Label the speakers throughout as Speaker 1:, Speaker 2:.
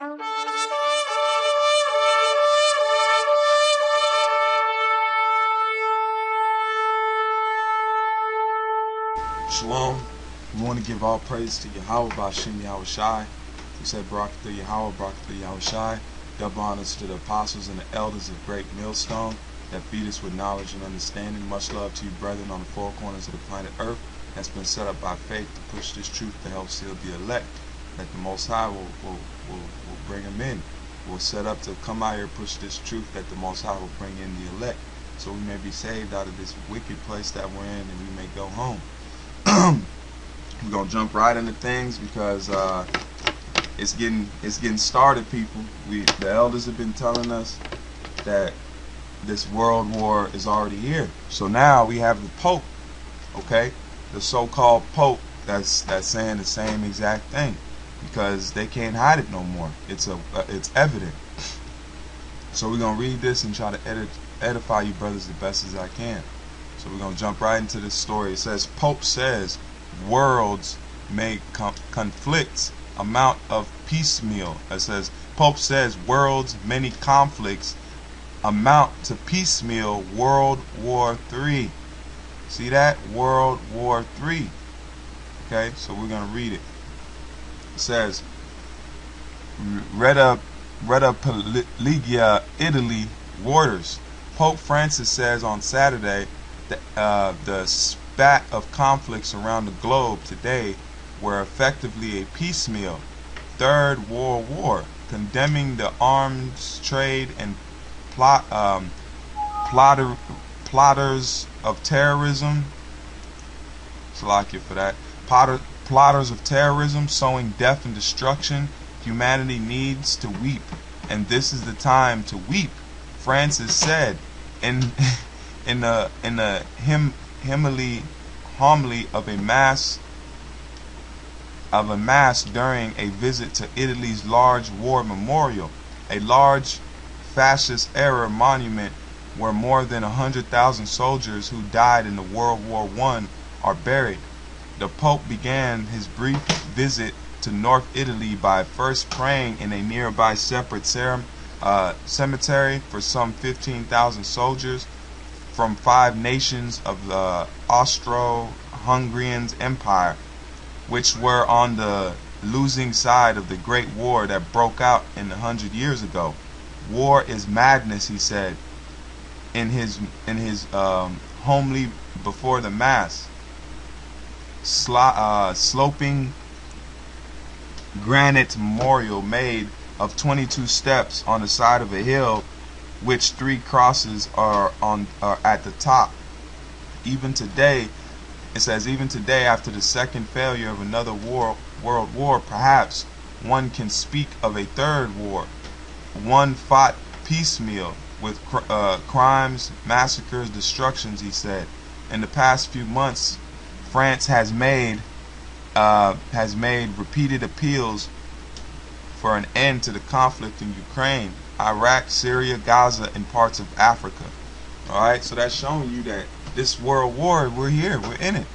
Speaker 1: Shalom. We want to give all praise to Yahweh Bashim Yahweh Shai. We said Barak to Yahweh, Barak to Yahweh Shai. Double honors to the apostles and the elders of Great Millstone that feed us with knowledge and understanding. Much love to you, brethren, on the four corners of the planet Earth that's been set up by faith to push this truth to help seal the elect. That the Most High will bring them in. We're set up to come out here and push this truth that the Most High will bring in the elect, so we may be saved out of this wicked place that we're in and we may go home. We're gonna jump right into things because it's getting started, people. The elders have been telling us that this world war is already here. So now we have the Pope, okay, the so-called Pope that's saying the same exact thing, because they can't hide it no more. It's evident. So we're gonna read this and try to edify you brothers the best as I can. So we're going to jump right into this story. It says, Pope says, worlds may conflicts amount of piecemeal. It says, Pope says, worlds, many conflicts amount to piecemeal World War III. See that? World War III. Okay, so we're going to read it. It says, Reta Peligia, Italy, Waters. Pope Francis says on Saturday, the spat of conflicts around the globe today were effectively a piecemeal Third World War, condemning the arms trade and plotters of terrorism. Salakia for that. Plotters of terrorism, sowing death and destruction. Humanity needs to weep, and this is the time to weep, Francis said in the homily of a mass during a visit to Italy's large war memorial, a large fascist-era monument where more than 100,000 soldiers who died in the World War I are buried. The Pope began his brief visit to North Italy by first praying in a nearby separate cemetery for some 15,000 soldiers from 5 nations of the Austro-Hungarian Empire, which were on the losing side of the Great War that broke out 100 years ago. War is madness, he said in his homily before the Mass. Sloping granite memorial made of 22 steps on the side of a hill, which 3 crosses are at the top. Even today, it says, even today, after the second failure of another world war, perhaps one can speak of a third war, one fought piecemeal with crimes, massacres, destructions, he said. In the past few months, France has made repeated appeals for an end to the conflict in Ukraine, Iraq, Syria, Gaza, and parts of Africa. Alright, so that's showing you that this world war, we're here, we're in it.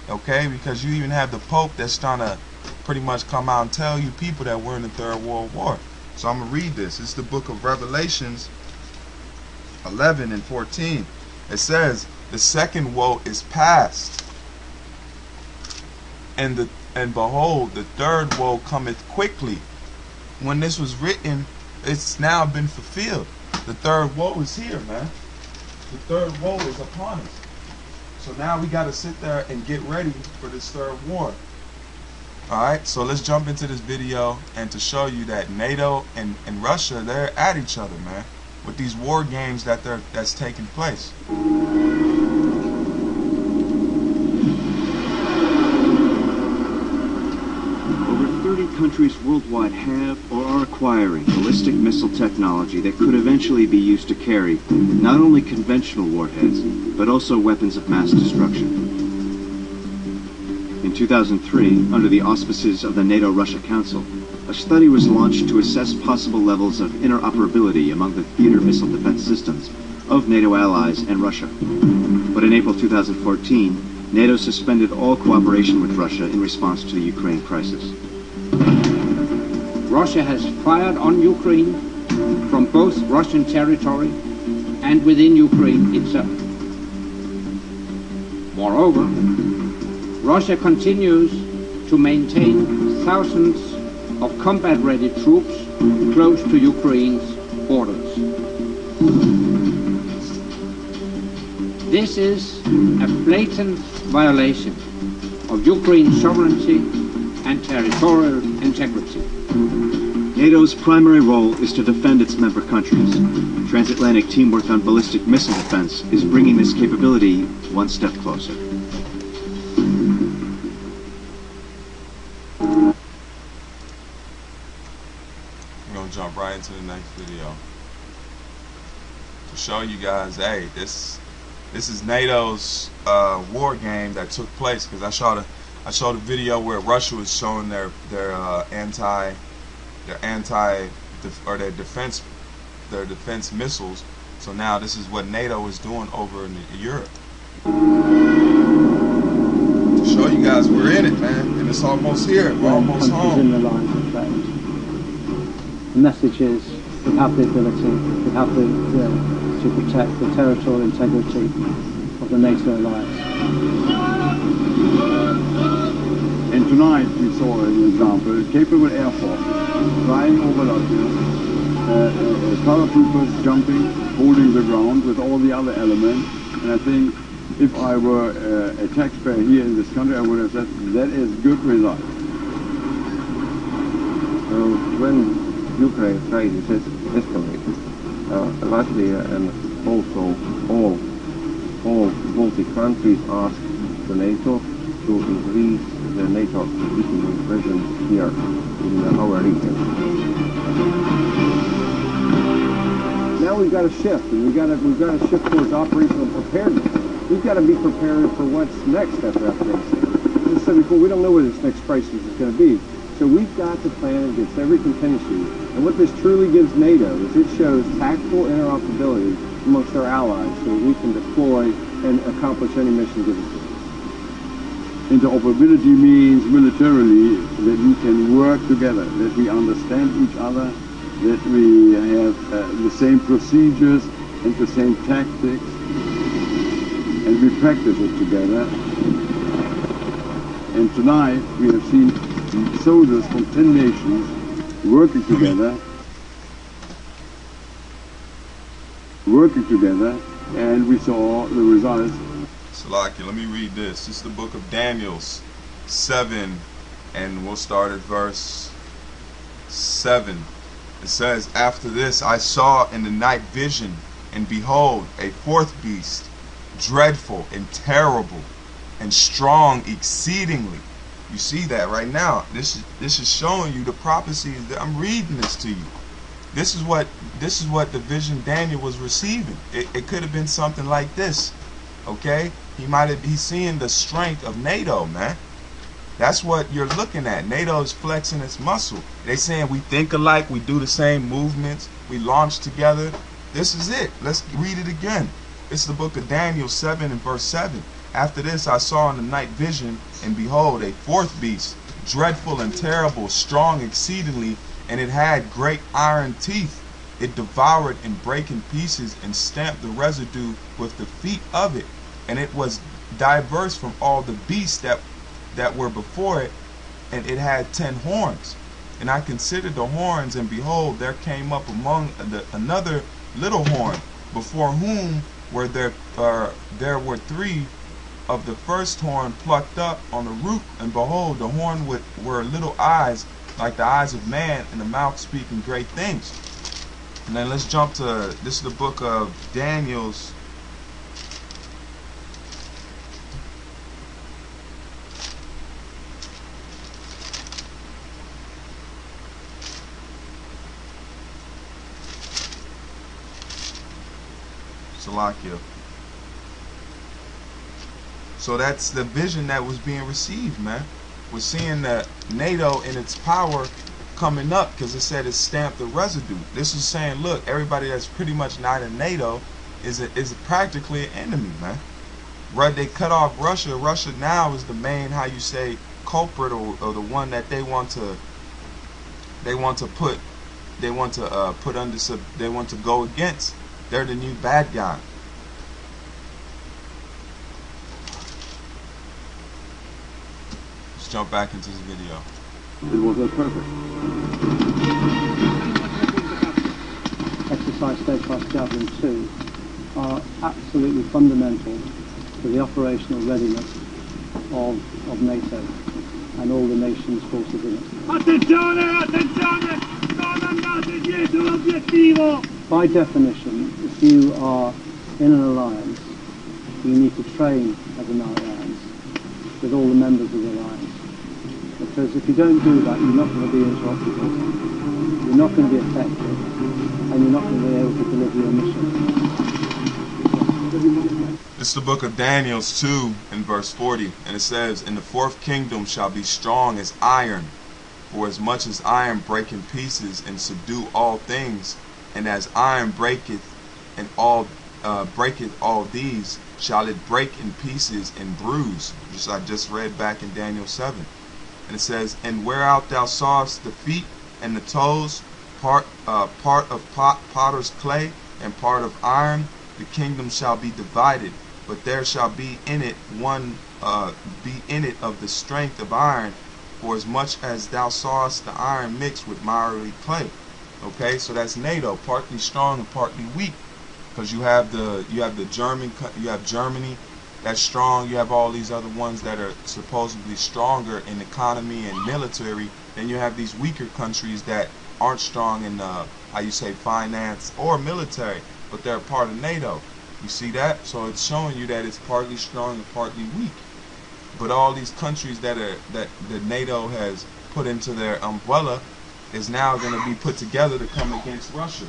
Speaker 1: Okay, because you even have the Pope that's trying to pretty much come out and tell you people that we're in the Third World War. So I'm going to read this. It's the book of Revelations 11 and 14. It says, the second woe is past, and behold, the third woe cometh quickly. When this was written, it's now been fulfilled. The third woe is here, man. The third woe is upon us. So now we got to sit there and get ready for this third war. Alright, so let's jump into this video and to show you that NATO and Russia, they're at each other, man, with these war games that's taking place.
Speaker 2: Countries worldwide have or are acquiring ballistic missile technology that could eventually be used to carry not only conventional warheads, but also weapons of mass destruction. In 2003, under the auspices of the NATO-Russia Council, a study was launched to assess possible levels of interoperability among the theater missile defense systems of NATO allies and Russia. But in April 2014, NATO suspended all cooperation with Russia in response to the Ukraine crisis.
Speaker 3: Russia has fired on Ukraine from both Russian territory and within Ukraine itself. Moreover, Russia continues to maintain thousands of combat-ready troops close to Ukraine's borders. This is a blatant violation of Ukraine's sovereignty and territorial integrity.
Speaker 2: NATO's primary role is to defend its member countries. Transatlantic teamwork on ballistic missile defense is bringing this capability one step closer.
Speaker 1: We're going to jump right into the next video to show you guys, hey, this is NATO's war game that took place, because I showed a video where Russia was showing their defense missiles. So now this is what NATO is doing over in Europe. To show you guys we're in it, man, and it's almost here. We're almost home.
Speaker 4: In the lines of threat. The message is we have the ability, we have to protect the territorial integrity of the NATO alliance.
Speaker 5: And tonight we saw an example, capable air force flying over Latvia, paratroopers jumping, holding the ground with all the other elements. And I think if I were a taxpayer here in this country, I would have said that is good result.
Speaker 6: When Ukraine crisis escalated, Latvia and also all Baltic countries asked the NATO to increase the NATO presence here in our region.
Speaker 4: Now we've got to shift, and we've got to shift towards operational preparedness. We've got to be prepared for what's next after Afghanistan. As I said before, we don't know where this next crisis is going to be. So we've got to plan against every contingency. And what this truly gives NATO is it shows tactical interoperability amongst our allies so that we can deploy and accomplish any mission given to us.
Speaker 5: Interoperability means militarily that we can work together, that we understand each other, that we have the same procedures and the same tactics, and we practice it together. And tonight we have seen soldiers from 10 nations working together, and we saw the results.
Speaker 1: Salakia, let me read this. This is the book of Daniel 7, and we'll start at verse 7. It says, "After this I saw in the night vision, and behold, a fourth beast, dreadful and terrible, and strong exceedingly." You see that right now. This is showing you the prophecies that I'm reading this to you. This is what the vision Daniel was receiving. It could have been something like this. Okay? He's seeing the strength of NATO, man. That's what you're looking at. NATO is flexing its muscle. They saying we think alike, we do the same movements, we launch together. This is it. Let's read it again. It's the book of Daniel 7 and verse 7. "After this I saw in the night vision, and behold, a fourth beast, dreadful and terrible, strong exceedingly, and it had great iron teeth. It devoured and brake in pieces, and stamped the residue with the feet of it. And it was diverse from all the beasts that were before it, and it had 10 horns. And I considered the horns, and behold, there came up among another little horn, before whom there were 3 of the first horn plucked up on the root, and behold, the horn were little eyes, like the eyes of man, and the mouth speaking great things." And then let's jump to, this is the book of Daniel's. Salakia. So that's the vision that was being received, man. We're seeing that NATO in its power coming up, because it said it stamped the residue. This is saying, look, everybody that's pretty much not in NATO is practically an enemy, man. Right? They cut off Russia. Russia now is the main, how you say, culprit, or the one that they want to they want to put under they want to go against. They're the new bad guy. Let's jump back into the video.
Speaker 5: It was not perfect.
Speaker 7: Exercise steadfast javelin 2 are absolutely fundamental to the operational readiness of NATO and all the nations forces in it.
Speaker 8: Attenzione, attenzione! Non andate dietro l'obiettivo!
Speaker 7: By definition, if you are in an alliance, you need to train as an alliance with all the members of the alliance. Because if you don't do that, you're not going to be interoperable, you're not going to be effective, and you're not going to be able to deliver your mission.
Speaker 1: It's the book of Daniel 2 and verse 40, and it says, "And the fourth kingdom shall be strong as iron, for as much as iron break in pieces and subdue all things, and as iron breaketh and all breaketh all these, shall it break in pieces and bruise," which I just read back in Daniel 7. And it says, "And whereout thou sawest the feet and the toes, part of potter's clay and part of iron, the kingdom shall be divided, but there shall be in it of the strength of iron, for as much as thou sawest the iron mixed with miry clay." Okay, so that's NATO, partly strong and partly weak, because you have Germany that's strong. You have all these other ones that are supposedly stronger in economy and military. Then you have these weaker countries that aren't strong in how you say finance or military, but they're part of NATO. You see that? So it's showing you that it's partly strong and partly weak. But all these countries that NATO has put into their umbrella is now going to be put together to come against Russia.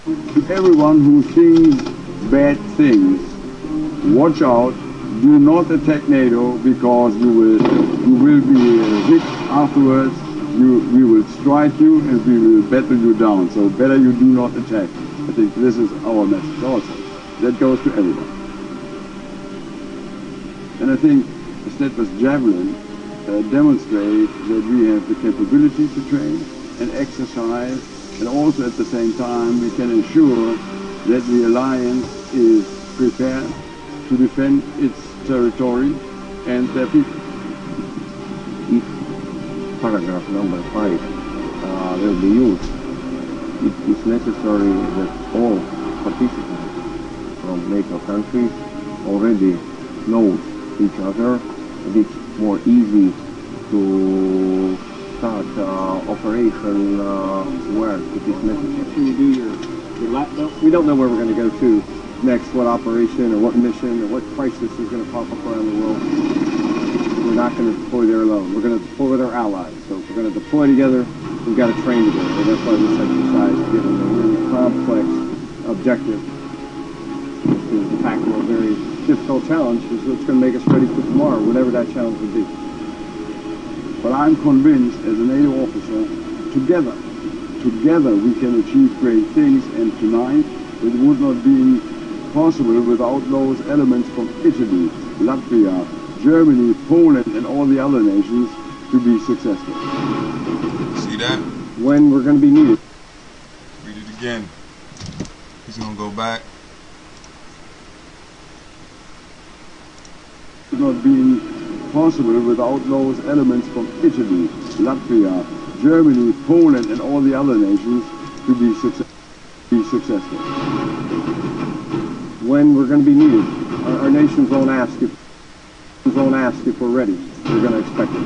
Speaker 5: To everyone who thinks bad things, watch out. Do not attack NATO, because you will be hit afterwards. We will strike you and we will battle you down. So better you do not attack. I think this is our message also. That goes to everyone. And I think the steadfast javelin demonstrates that we have the capability to train and exercise, and also at the same time we can ensure that the alliance is prepared to defend its territory and their people.
Speaker 6: If paragraph number 5 will be used, it is necessary that all participants from NATO countries already know each other, and it's more easy to start operation where it is necessary.
Speaker 4: Can you do your laptop? We don't know where we're going to go to next, what operation or what mission or what crisis is going to pop up around the world. We're not going to deploy there alone. We're going to deploy with our allies. So if we're going to deploy together, we've got to train together. And that's why this exercise is given a really complex objective to tackle a very difficult challenge. Is what's going to make us ready for tomorrow, whatever that challenge would be.
Speaker 5: But I'm convinced, as a NATO officer, together we can achieve great things, and tonight it would not be possible without those elements from Italy, Latvia, Germany, Poland, and all the other nations to be successful.
Speaker 1: See that?
Speaker 4: When we're going to be needed.
Speaker 1: Read it again. He's going to go back.
Speaker 5: It would not be possible without those elements from Italy, Latvia, Germany, Poland, and all the other nations to be successful.
Speaker 4: When we're going to be needed. Our nations won't ask if we're ready. We're going to expect it.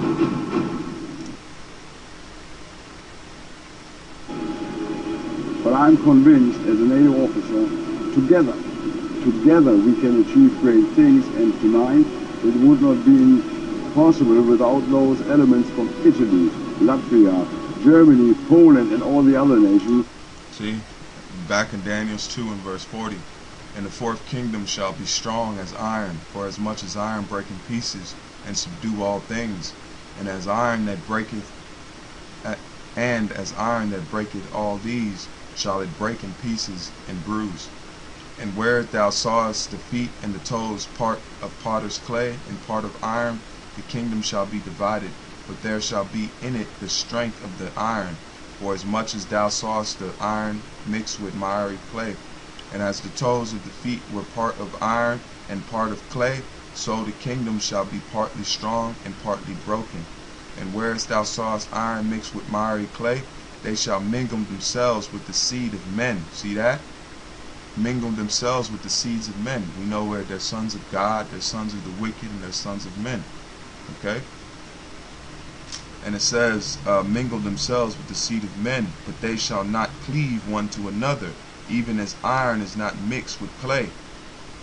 Speaker 5: But I'm convinced, as a NATO officer, together we can achieve great things, and tonight it would not be possible without those elements from Italy, Latvia, Germany, Poland, and all the other nations.
Speaker 1: See? Back in Daniel 2 and verse 40. "And the fourth kingdom shall be strong as iron, for as much as iron break in pieces and subdue all things, and as iron that breaketh all these, shall it break in pieces and bruise. And where thou sawest the feet and the toes, part of potter's clay and part of iron, the kingdom shall be divided, but there shall be in it the strength of the iron. For as much as thou sawest the iron mixed with miry clay, and as the toes of the feet were part of iron and part of clay, so the kingdom shall be partly strong and partly broken. And whereas thou sawest iron mixed with miry clay, they shall mingle themselves with the seed of men. See that? Mingle themselves with the seeds of men. We know where they're sons of God, they're sons of the wicked, and they're sons of men. Okay? And it says, mingle themselves with the seed of men, but they shall not cleave one to another, even as iron is not mixed with clay.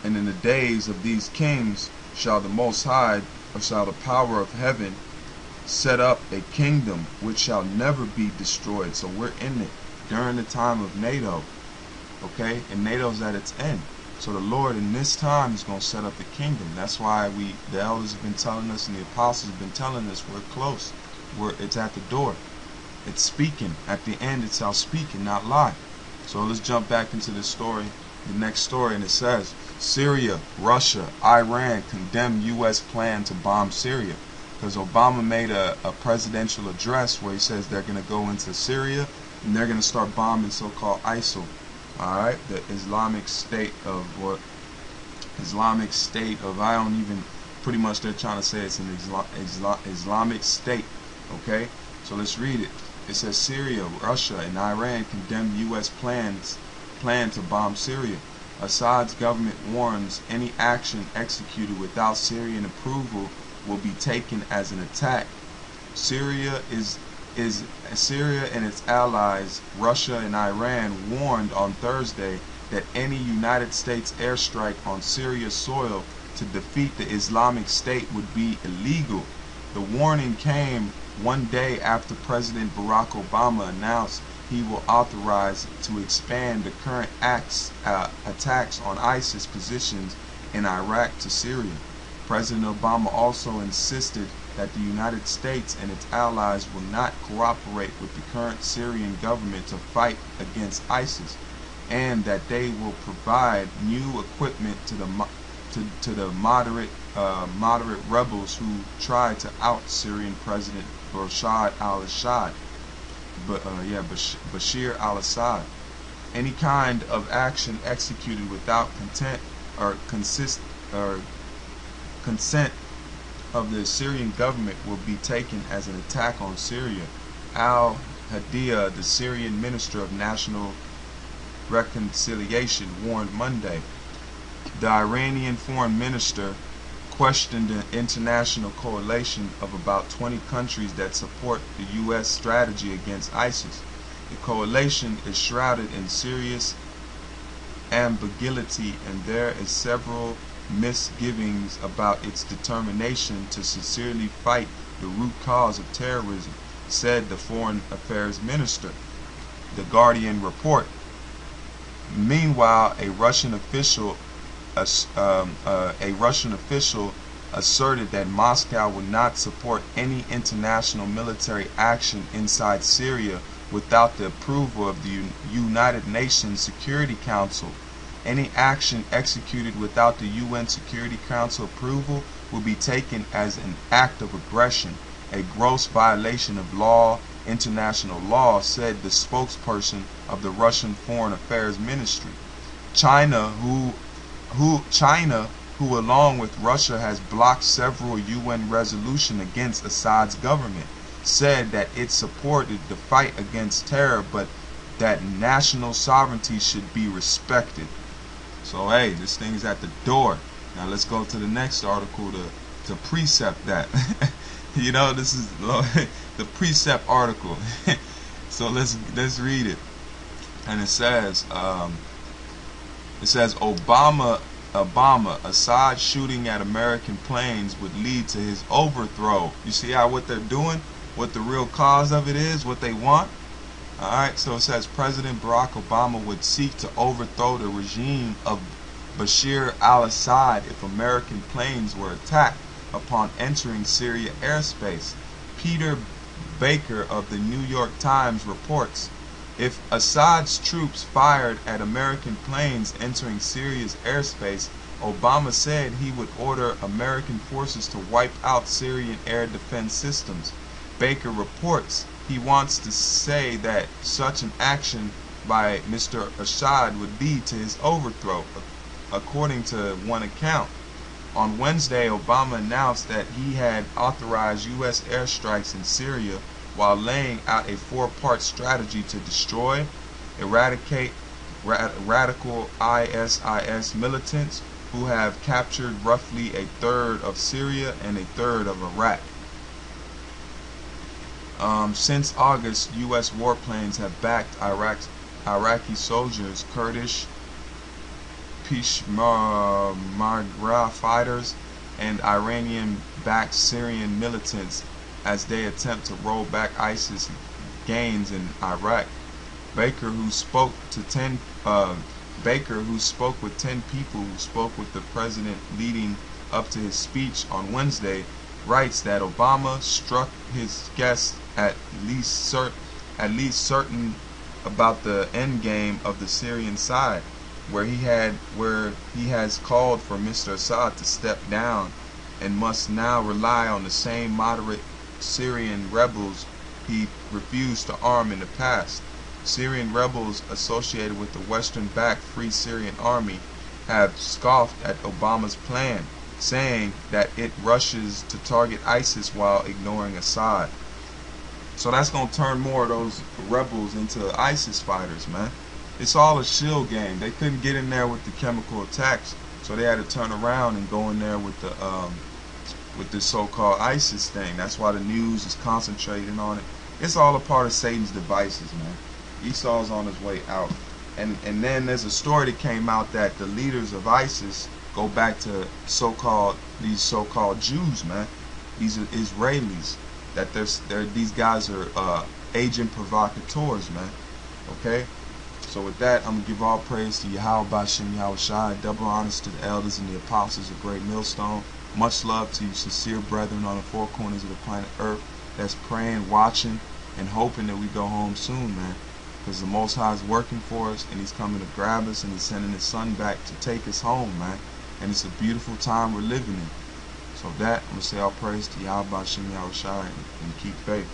Speaker 1: And in the days of these kings shall the Most High, or shall the power of heaven, set up a kingdom which shall never be destroyed. So we're in it during the time of NATO. Okay? And NATO's at its end. So the Lord in this time is going to set up the kingdom. That's why the elders have been telling us and the apostles have been telling us we're close. It's at the door. It's speaking. At the end it shall speak and not lie. So let's jump back into the story, the next story, and it says, Syria, Russia, Iran condemn U.S. plan to bomb Syria. Because Obama made a presidential address where he says they're going to go into Syria and they're going to start bombing so-called ISIL. Alright, the Islamic State of what? Islamic State of, I don't even, pretty much they're trying to say it's an Islamic State. Okay, so let's read it. It says Syria, Russia, and Iran condemn U.S. plan to bomb Syria. Assad's government warns any action executed without Syrian approval will be taken as an attack. Syria and its allies, Russia and Iran, warned on Thursday that any United States airstrike on Syria's soil to defeat the Islamic State would be illegal. The warning came one day after President Barack Obama announced he will authorize to expand the current attacks on ISIS positions in Iraq to Syria. President Obama also insisted that the United States and its allies will not cooperate with the current Syrian government to fight against ISIS, and that they will provide new equipment to the moderate rebels who tried to out Syrian President Bashar al-Assad. Any kind of action executed without consent of the Syrian government will be taken as an attack on Syria. Al-Hadiya, the Syrian Minister of National Reconciliation, warned Monday. The Iranian foreign minister questioned the international coalition of about 20 countries that support the U.S. strategy against ISIS. The coalition is shrouded in serious ambiguity, and there is several misgivings about its determination to sincerely fight the root cause of terrorism, said the foreign affairs minister. The Guardian report. Meanwhile, a Russian official asserted that Moscow would not support any international military action inside Syria without the approval of the United Nations Security Council. Any action executed without the UN Security Council approval will be taken as an act of aggression, a gross violation of law, international law, said the spokesperson of the Russian Foreign Affairs Ministry. China, who along with Russia has blocked several UN resolutions against Assad's government, said that it supported the fight against terror, but that national sovereignty should be respected. So hey, this thing is at the door. Now let's go to the next article to precept that. You know, this is the precept article. So let's read it. And it says Obama, Assad shooting at American planes would lead to his overthrow. You see how what they're doing, what the real cause of it is, what they want? Alright, so it says President Barack Obama would seek to overthrow the regime of Bashar al-Assad if American planes were attacked upon entering Syria airspace. Peter Baker of the New York Times reports, if Assad's troops fired at American planes entering Syria's airspace, Obama said he would order American forces to wipe out Syrian air defense systems. Baker reports he wants to say that such an action by Mr. Assad would lead to his overthrow, according to one account. On Wednesday, Obama announced that he had authorized U.S. airstrikes in Syria while laying out a four-part strategy to destroy, eradicate radical ISIS militants who have captured roughly a third of Syria and a third of Iraq. Since August, U.S. warplanes have backed Iraqi soldiers, Kurdish Peshmerga fighters, and Iranian-backed Syrian militants as they attempt to roll back ISIS gains in Iraq. Baker, who spoke with 10 people who spoke with the president leading up to his speech on Wednesday, writes that Obama struck his guests at least certain about the end game of the Syrian side, where he has called for Mr. Assad to step down and must now rely on the same moderate Syrian rebels he refused to arm in the past. Syrian rebels associated with the Western-backed Free Syrian Army have scoffed at Obama's plan, saying that it rushes to target ISIS while ignoring Assad. So that's going to turn more of those rebels into ISIS fighters, man. It's all a shield game. They couldn't get in there with the chemical attacks, so they had to turn around and go in there with the so-called ISIS thing. That's why the news is concentrating on it. It's all a part of Satan's devices, man. Esau's on his way out. And then there's a story that came out that the leaders of ISIS go back to these so-called Jews, man. These are Israelis. That these guys are agent provocateurs, man. Okay? So with that, I'm going to give all praise to Yahweh Bashim Yahweh Shai, double honors to the elders and the apostles of Great Millstone. Much love to you sincere brethren on the four corners of the planet Earth that's praying, watching, and hoping that we go home soon, man. Because the Most High is working for us, and He's coming to grab us, and He's sending His Son back to take us home, man. And it's a beautiful time we're living in. So that, I'm going to say all praise to Yahweh Bashim Yahweh Shai and keep faith.